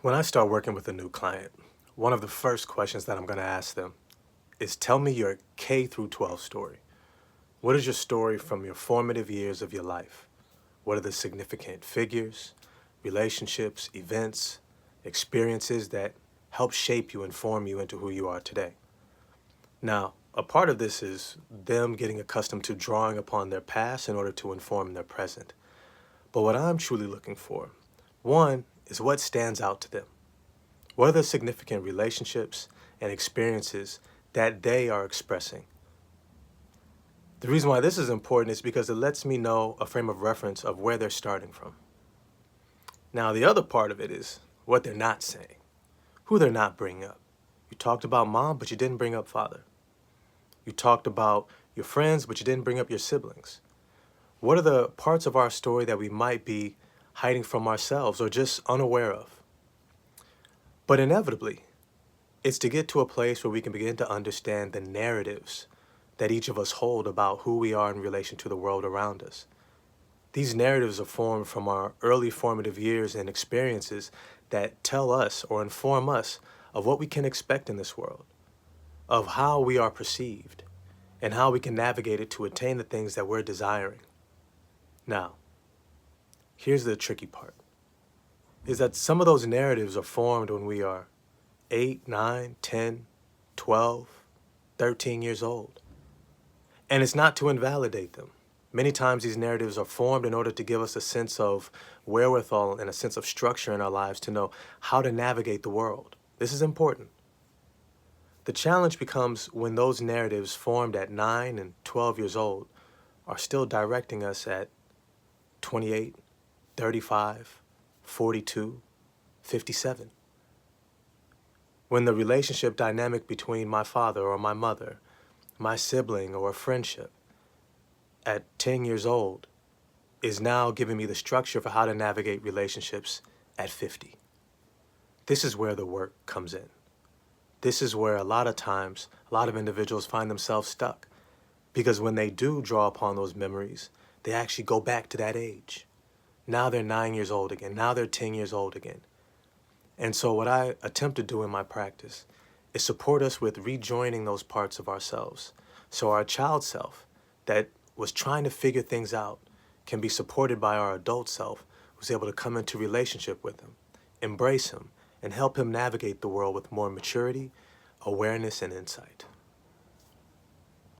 When I start working with a new client, one of the first questions that I'm going to ask them is tell me your K through 12 story. What is your story from your formative years of your life? What are the significant figures, relationships, events, experiences that help shape you and form you into who you are today? Now, a part of this is them getting accustomed to drawing upon their past in order to inform their present. But what I'm truly looking for, one, is what stands out to them. What are the significant relationships and experiences that they are expressing? The reason why this is important is because it lets me know a frame of reference of where they're starting from. Now, the other part of it is what they're not saying, who they're not bringing up. You talked about mom, but you didn't bring up father. You talked about your friends, but you didn't bring up your siblings. What are the parts of our story that we might be hiding from ourselves or just unaware of? But inevitably, it's to get to a place where we can begin to understand the narratives that each of us hold about who we are in relation to the world around us. These narratives are formed from our early formative years and experiences that tell us or inform us of what we can expect in this world, of how we are perceived, and how we can navigate it to attain the things that we're desiring. Now, here's the tricky part, is that some of those narratives are formed when we are 8, 9, 10, 12, 13 years old. And it's not to invalidate them. Many times these narratives are formed in order to give us a sense of wherewithal and a sense of structure in our lives to know how to navigate the world. This is important. The challenge becomes when those narratives formed at 9 and 12 years old are still directing us at 28, 35, 42, 57. When the relationship dynamic between my father or my mother, my sibling or a friendship at 10 years old is now giving me the structure for how to navigate relationships at 50. This is where the work comes in. This is where a lot of times, a lot of individuals find themselves stuck because when they do draw upon those memories, they actually go back to that age. Now they're 9 years old again. Now they're 10 years old again. And so what I attempt to do in my practice is support us with rejoining those parts of ourselves. So our child self that was trying to figure things out can be supported by our adult self who's able to come into relationship with him, embrace him, and help him navigate the world with more maturity, awareness, and insight.